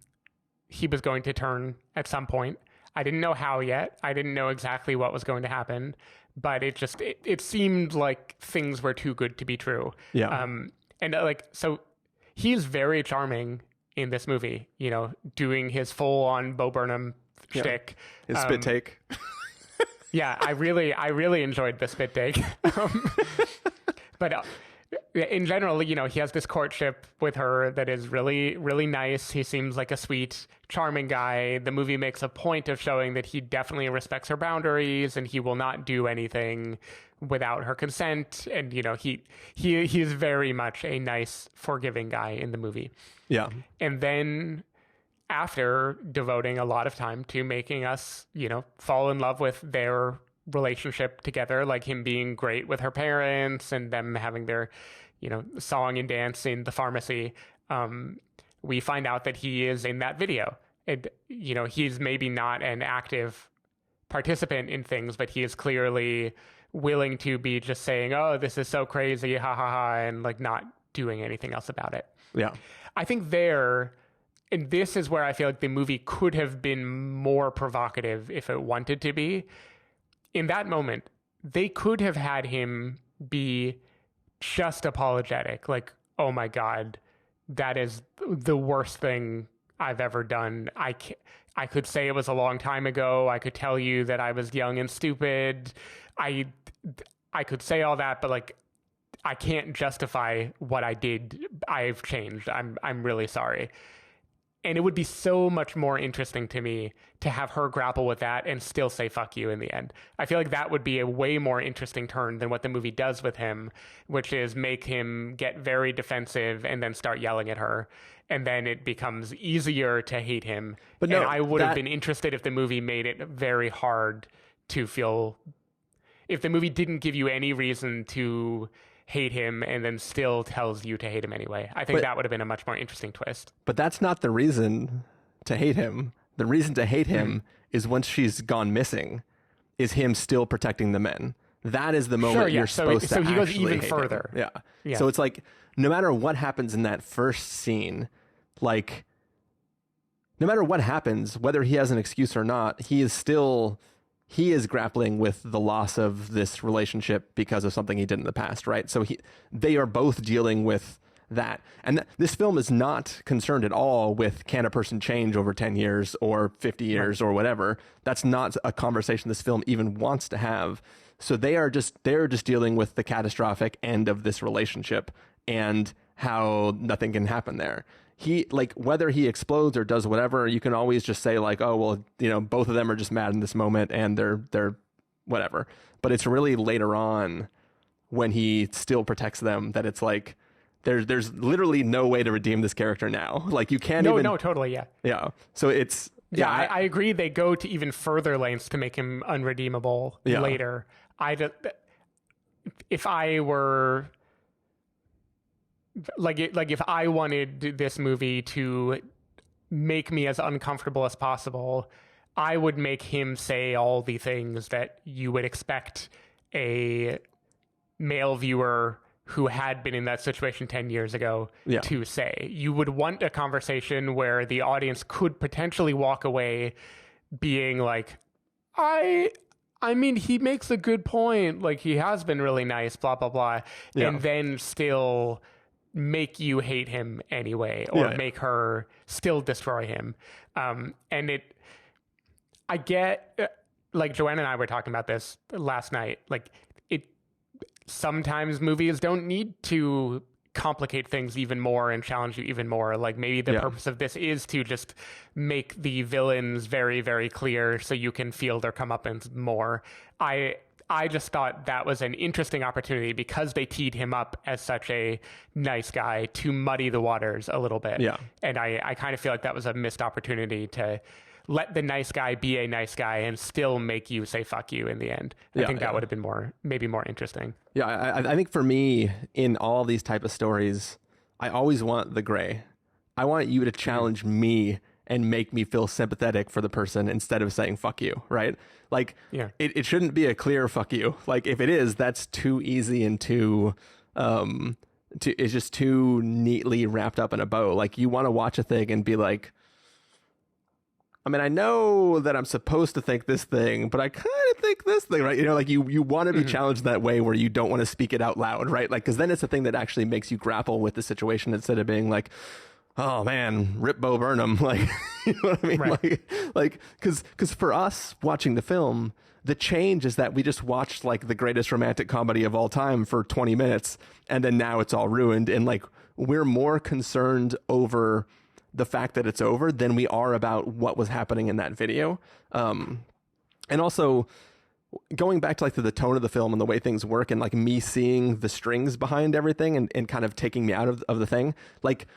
[SPEAKER 2] he was going to turn at some point. I didn't know how yet. I didn't know exactly what was going to happen, but it seemed like things were too good to be true.
[SPEAKER 1] Yeah.
[SPEAKER 2] So he's very charming in this movie, doing his full on Bo Burnham shtick.
[SPEAKER 1] His spit take.
[SPEAKER 2] Yeah, I really enjoyed the spit take. But in general, he has this courtship with her that is really, really nice. He seems like a sweet, charming guy. The movie makes a point of showing that he definitely respects her boundaries and he will not do anything without her consent. And, he is very much a nice, forgiving guy in the movie.
[SPEAKER 1] Yeah.
[SPEAKER 2] And then after devoting a lot of time to making us, fall in love with their relationship together, like him being great with her parents and them having their, song and dance in the pharmacy, we find out that he is in that video. And, he's maybe not an active participant in things, but he is clearly willing to be just saying, oh, this is so crazy, ha ha ha, and like not doing anything else about it.
[SPEAKER 1] Yeah.
[SPEAKER 2] I think and this is where I feel like the movie could have been more provocative if it wanted to be. In that moment, they could have had him be just apologetic. Like, oh my God, that is the worst thing I've ever done. I could say it was a long time ago. I could tell you that I was young and stupid. I could say all that, but like, I can't justify what I did. I've changed. I'm really sorry. And it would be so much more interesting to me to have her grapple with that and still say fuck you in the end. I feel like that would be a way more interesting turn than what the movie does with him, which is make him get very defensive and then start yelling at her. And then it becomes easier to hate him. But no, and I would have been interested if the movie made it very hard to feel, if the movie didn't give you any reason to hate him and then still tells you to hate him anyway. I think that would have been a much more interesting twist.
[SPEAKER 1] But that's not the reason to hate him. The reason to hate him is once she's gone missing, is him still protecting the men. That is the moment you're supposed to. So
[SPEAKER 2] he goes
[SPEAKER 1] actually
[SPEAKER 2] even
[SPEAKER 1] hate
[SPEAKER 2] further.
[SPEAKER 1] him. Yeah. So it's like, no matter what happens in that first scene, like, no matter what happens, whether he has an excuse or not, he is grappling with the loss of this relationship because of something he did in the past, right? So they are both dealing with that. And this film is not concerned at all with, can a person change over 10 years or 50 years or whatever. That's not a conversation this film even wants to have. So they're just dealing with the catastrophic end of this relationship and how nothing can happen there. He, like, whether he explodes or does whatever, you can always just say like, oh, well, both of them are just mad in this moment and they're whatever. But it's really later on when he still protects them that it's like, there's literally no way to redeem this character now. Like, you can't even. No,
[SPEAKER 2] totally. Yeah.
[SPEAKER 1] Yeah. So it's.
[SPEAKER 2] Yeah, I agree. They go to even further lengths to make him unredeemable later. If I were. Like if I wanted this movie to make me as uncomfortable as possible, I would make him say all the things that you would expect a male viewer who had been in that situation 10 years ago to say. You would want a conversation where the audience could potentially walk away being like, I mean, he makes a good point. Like, he has been really nice, blah, blah, blah. Yeah. And then still make you hate him anyway, or make her still destroy him. And I get, like Joanna and I were talking about this last night, like, sometimes movies don't need to complicate things even more and challenge you even more. Like, maybe the purpose of this is to just make the villains very, very clear so you can feel their comeuppance more. I just thought that was an interesting opportunity because they teed him up as such a nice guy to muddy the waters a little bit. Yeah. And I kind of feel like that was a missed opportunity to let the nice guy be a nice guy and still make you say fuck you in the end. I think that would have been maybe more interesting.
[SPEAKER 1] Yeah, I think for me, in all these type of stories, I always want the gray. I want you to challenge me and make me feel sympathetic for the person instead of saying fuck you, right? Like, it shouldn't be a clear fuck you. Like, if it is, that's too easy and too it's just too neatly wrapped up in a bow. Like, you want to watch a thing and be like, I mean, I know that I'm supposed to think this thing, but I kind of think this thing, right? You know, like you want to be challenged that way where you don't want to speak it out loud, right? Like, because then it's a thing that actually makes you grapple with the situation instead of being like, oh man, rip Bo Burnham. Like, you know what I mean?
[SPEAKER 2] Right.
[SPEAKER 1] Like, because for us watching the film, the change is that we just watched like the greatest romantic comedy of all time for 20 minutes. And then now it's all ruined. And like, we're more concerned over the fact that it's over than we are about what was happening in that video. And also going back to like to the tone of the film and the way things work and like me seeing the strings behind everything and kind of taking me out of the thing. Like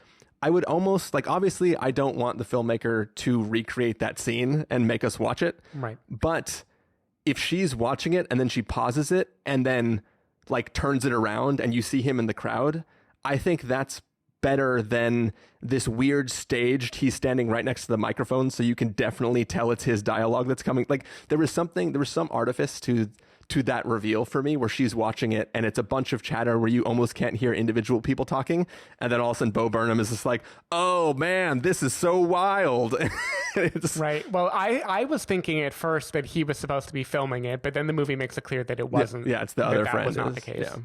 [SPEAKER 1] I would almost like, obviously I don't want the filmmaker to recreate that scene and make us watch it.
[SPEAKER 2] Right.
[SPEAKER 1] But if she's watching it and then she pauses it and then like turns it around and you see him in the crowd, I think that's better than this weird staged, he's standing right next to the microphone so you can definitely tell it's his dialogue that's coming. Like there was some artifice to that reveal for me where she's watching it and it's a bunch of chatter where you almost can't hear individual people talking, and then all of a sudden Bo Burnham is just like, oh man, this is so wild.
[SPEAKER 2] Right. Well, I was thinking at first that he was supposed to be filming it, but then the movie makes it clear that it wasn't.
[SPEAKER 1] Yeah, it's the other friend.
[SPEAKER 2] That was not the case.
[SPEAKER 1] Yeah.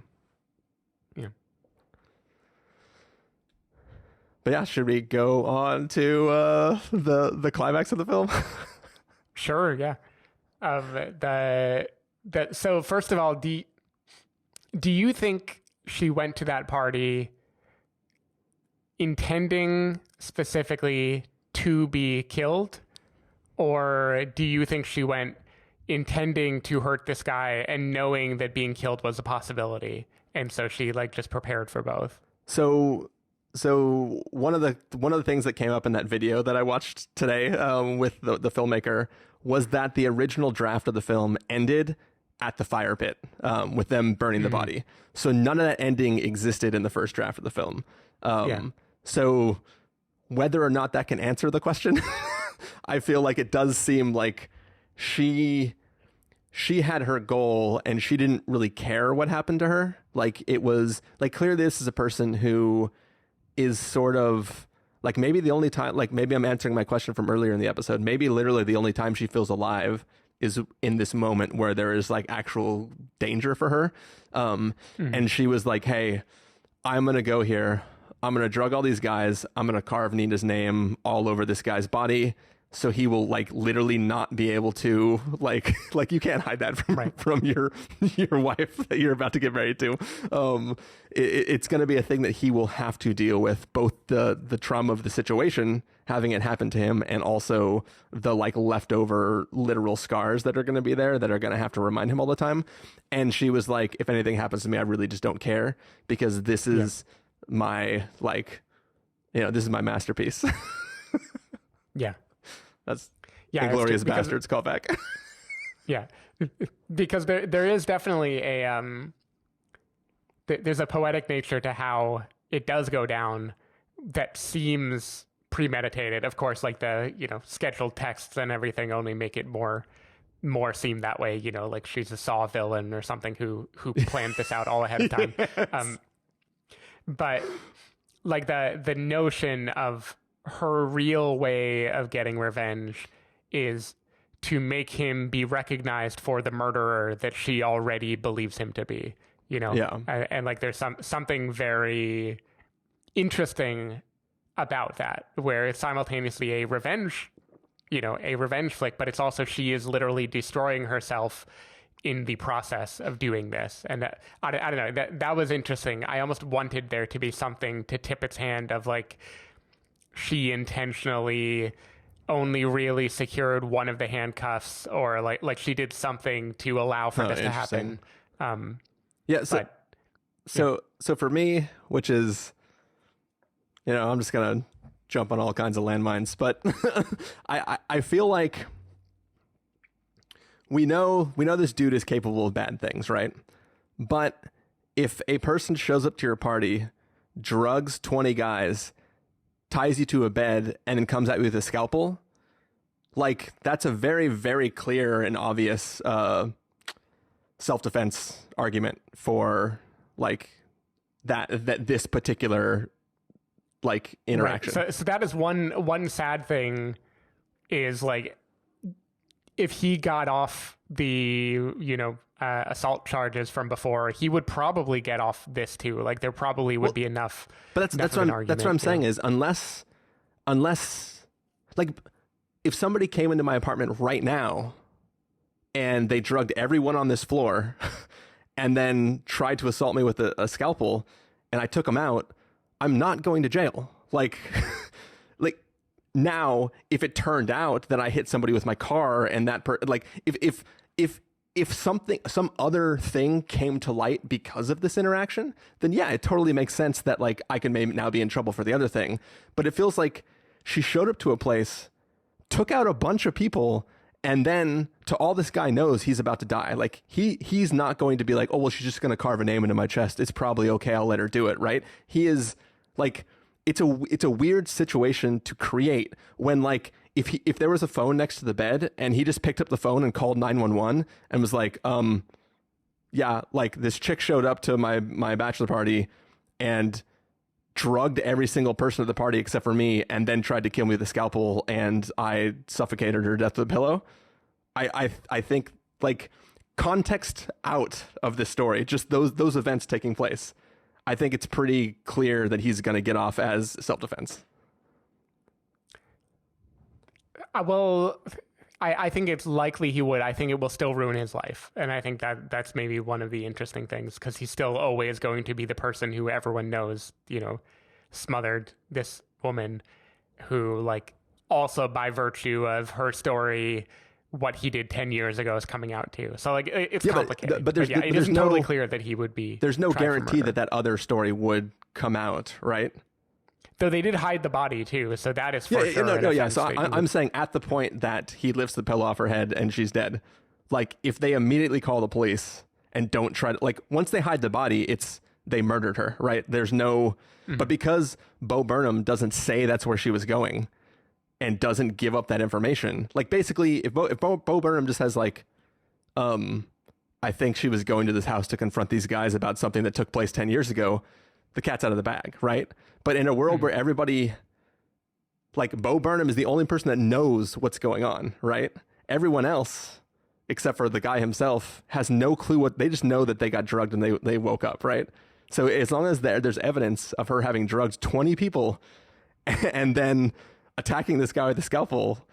[SPEAKER 1] But yeah, should we go on to the climax of the film?
[SPEAKER 2] Sure, yeah. So first of all, do you think she went to that party intending specifically to be killed, or do you think she went intending to hurt this guy and knowing that being killed was a possibility, and so she like just prepared for both?
[SPEAKER 1] So one of the things that came up in that video that I watched today with the filmmaker was that the original draft of the film ended at the fire pit with them burning the body. So none of that ending existed in the first draft of the film. So whether or not that can answer the question, I feel like it does seem like she had her goal and she didn't really care what happened to her. Like it was like clear this is a person who is sort of like maybe the only time, like maybe I'm answering my question from earlier in the episode, maybe literally the only time she feels alive is in this moment where there is like actual danger for her. And she was like, hey, I'm going to go here. I'm going to drug all these guys. I'm going to carve Nina's name all over this guy's body. So he will like literally not be able to like you can't hide that from your wife that you're about to get married to. It's going to be a thing that he will have to deal with, both the trauma of the situation, having it happen to him, and also the like leftover literal scars that are going to be there that are going to have to remind him all the time. And she was like, if anything happens to me, I really just don't care, because this is my like, you know, this is my masterpiece.
[SPEAKER 2] Yeah.
[SPEAKER 1] That's Inglourious Bastards callback.
[SPEAKER 2] Yeah, because there is definitely there's a poetic nature to how it does go down that seems premeditated. Of course, like the scheduled texts and everything only make it more seem that way. You know, like she's a Saw villain or something who planned this out all ahead of time. Yes. But like the notion of her real way of getting revenge is to make him be recognized for the murderer that she already believes him to be, you know?
[SPEAKER 1] Yeah.
[SPEAKER 2] And like there's something very interesting about that, where it's simultaneously a revenge flick, but it's also she is literally destroying herself in the process of doing this. And that, I don't know, that was interesting. I almost wanted there to be something to tip its hand of like, she intentionally only really secured one of the handcuffs, or like she did something to allow for this to happen.
[SPEAKER 1] So for me, which is, I'm just gonna jump on all kinds of landmines, but I feel like we know this dude is capable of bad things, right? But if a person shows up to your party, drugs 20 guys, ties you to a bed, and then comes at you with a scalpel, like that's a very, very clear and obvious self-defense argument for like that this particular like interaction.
[SPEAKER 2] Right. So that is one sad thing is like, if he got off the, assault charges from before, he would probably get off this too. Like there probably would be enough.
[SPEAKER 1] But that's what I'm saying is unless like if somebody came into my apartment right now and they drugged everyone on this floor and then tried to assault me with a scalpel and I took them out, I'm not going to jail. Like, like now, if it turned out that I hit somebody with my car and that if some other thing came to light because of this interaction, then yeah, it totally makes sense that like I can maybe now be in trouble for the other thing. But it feels like she showed up to a place, took out a bunch of people, and then to all this guy knows he's about to die. Like he's not going to be like, oh, well, she's just going to carve a name into my chest. It's probably okay. I'll let her do it. Right. He is like, it's a weird situation to create when like, if there was a phone next to the bed and he just picked up the phone and called 911 and was like, yeah, like this chick showed up to my bachelor party and drugged every single person at the party except for me and then tried to kill me with a scalpel and I suffocated her to death with a pillow. I think like context out of this story, just those events taking place, I think it's pretty clear that he's going to get off as self-defense.
[SPEAKER 2] Well, I think it's likely he would. I think it will still ruin his life. And I think that's maybe one of the interesting things, because he's still always going to be the person who everyone knows, smothered this woman who, like, also by virtue of her story, what he did 10 years ago is coming out too. So like it's complicated.
[SPEAKER 1] But
[SPEAKER 2] it isn't totally clear that he would be.
[SPEAKER 1] There's no guarantee that other story would come out, right?
[SPEAKER 2] Though they did hide the body too, so that is for sure.
[SPEAKER 1] So I'm saying at the point that he lifts the pillow off her head and she's dead, like if they immediately call the police and don't try to, like once they hide the body, it's they murdered her, right? There's no, but because Bo Burnham doesn't say that's where she was going and doesn't give up that information, like basically if Bo Burnham just has like, I think she was going to this house to confront these guys about something that took place 10 years ago, the cat's out of the bag, right? But in a world where everybody, like Bo Burnham is the only person that knows what's going on, right? Everyone else, except for the guy himself, has no clue what, they just know that they got drugged and they woke up, right? So as long as there's evidence of her having drugged 20 people and then attacking this guy with a scalpel,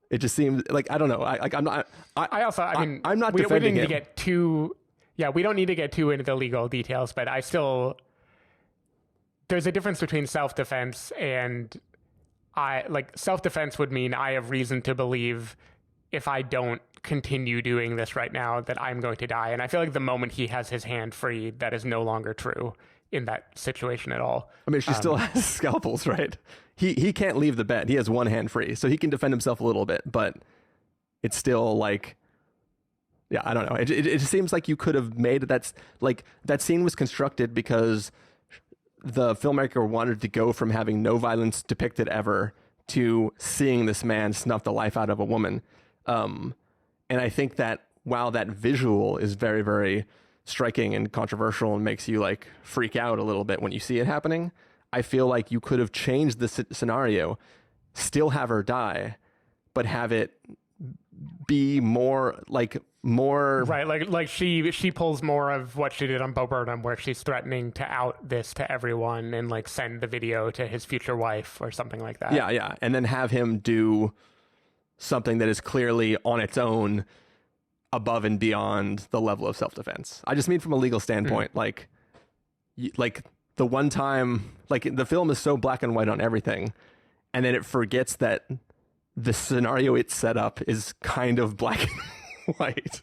[SPEAKER 1] it just seems like, I don't know. I'm not defending
[SPEAKER 2] we didn't need
[SPEAKER 1] him.
[SPEAKER 2] to get too, we don't need to get too into the legal details, but I still, there's a difference between self-defense and self-defense would mean I have reason to believe if I don't continue doing this right now that I'm going to die. And I feel like the moment he has his hand free, that is no longer true in that situation at all.
[SPEAKER 1] I mean, she still has scalpels, right? He can't leave the bed. He has one hand free, so he can defend himself a little bit, but it's still like, yeah, I don't know. It just seems like you could have made that scene was constructed because the filmmaker wanted to go from having no violence depicted ever to seeing this man snuff the life out of a woman. And I think that while that visual is very, very striking and controversial and makes you like freak out a little bit when you see it happening, I feel like you could have changed the scenario, still have her die, but have it be more
[SPEAKER 2] right, like she pulls more of what she did on Bo Burnham, where she's threatening to out this to everyone and like send the video to his future wife or something like that.
[SPEAKER 1] Yeah, and then have him do something that is clearly on its own above and beyond the level of self-defense. I just mean from a legal standpoint, like the one time, like the film is so black and white on everything, and then it forgets that the scenario it's set up is kind of black and white.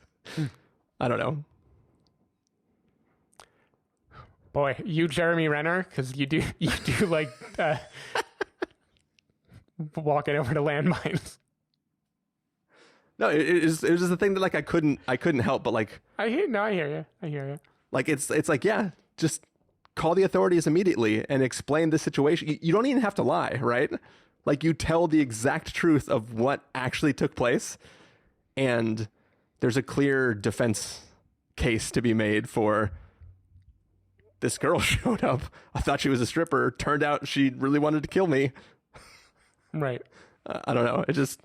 [SPEAKER 1] I don't know.
[SPEAKER 2] Boy, you Jeremy Renner, because you do like walking over to landmines.
[SPEAKER 1] No, it was just the thing that like I couldn't help but like.
[SPEAKER 2] I hear you.
[SPEAKER 1] Like it's like, yeah, just call the authorities immediately and explain the situation. You don't even have to lie, right? Like you tell the exact truth of what actually took place, and there's a clear defense case to be made for this girl showed up. I thought she was a stripper. Turned out she really wanted to kill me.
[SPEAKER 2] Right.
[SPEAKER 1] I don't know. It just,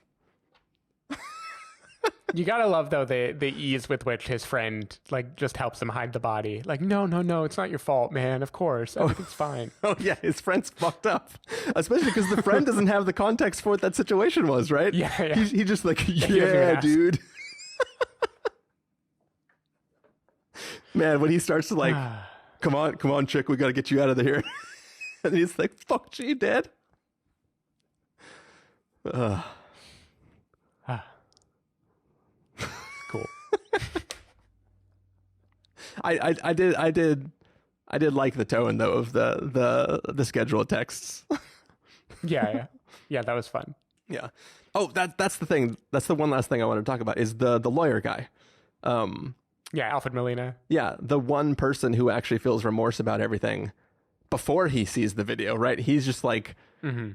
[SPEAKER 2] You gotta love though the ease with which his friend like just helps him hide the body. Like, no, it's not your fault, man. Of course, everything's fine.
[SPEAKER 1] Oh yeah, his friend's fucked up, especially because the friend doesn't have the context for what that situation was, right?
[SPEAKER 2] Yeah.
[SPEAKER 1] He just like,
[SPEAKER 2] doesn't even
[SPEAKER 1] yeah,
[SPEAKER 2] ask.
[SPEAKER 1] dude. Man, when he starts to like, come on, chick, we gotta get you out of here, and he's like, fuck, she dead.
[SPEAKER 2] Cool.
[SPEAKER 1] I did like the tone though of the schedule of texts.
[SPEAKER 2] Yeah, that was fun.
[SPEAKER 1] Yeah. Oh, that's the thing. That's the one last thing I want to talk about is the lawyer guy.
[SPEAKER 2] Yeah, Alfred Molina.
[SPEAKER 1] Yeah, the one person who actually feels remorse about everything before he sees the video, right? He's just like,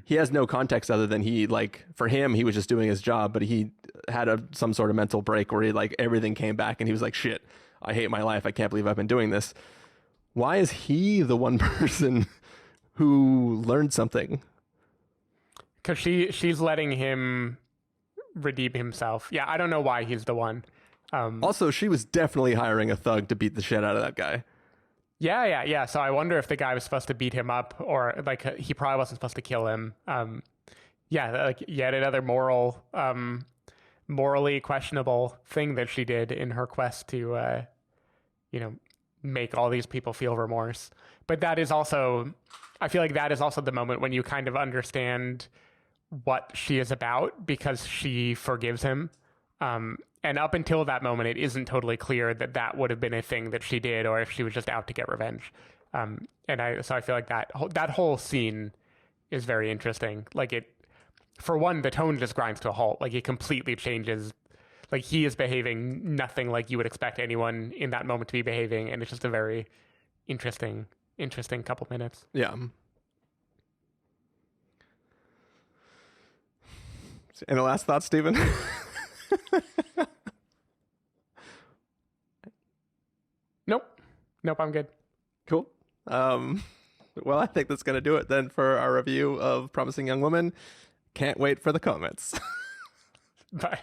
[SPEAKER 1] he has no context other than he, like, for him, he was just doing his job, but he had some sort of mental break where he, like, everything came back and he was like, shit, I hate my life. I can't believe I've been doing this. Why is he the one person who learned something?
[SPEAKER 2] Because she's letting him redeem himself. Yeah, I don't know why he's the one.
[SPEAKER 1] Also, she was definitely hiring a thug to beat the shit out of that guy.
[SPEAKER 2] Yeah. So I wonder if the guy was supposed to beat him up or like he probably wasn't supposed to kill him. Like yet another morally questionable thing that she did in her quest to, make all these people feel remorse. But that is also, I feel like that is also the moment when you kind of understand what she is about because she forgives him. And up until that moment, it isn't totally clear that that would have been a thing that she did or if she was just out to get revenge. So I feel like that whole scene is very interesting. Like for one, the tone just grinds to a halt. Like it completely changes. Like he is behaving nothing like you would expect anyone in that moment to be behaving. And it's just a very interesting couple minutes.
[SPEAKER 1] Yeah. Any last thoughts, Stephen?
[SPEAKER 2] Nope, I'm good.
[SPEAKER 1] Cool. Well, I think that's going to do it then for our review of Promising Young Woman. Can't wait for the comments.
[SPEAKER 2] Bye.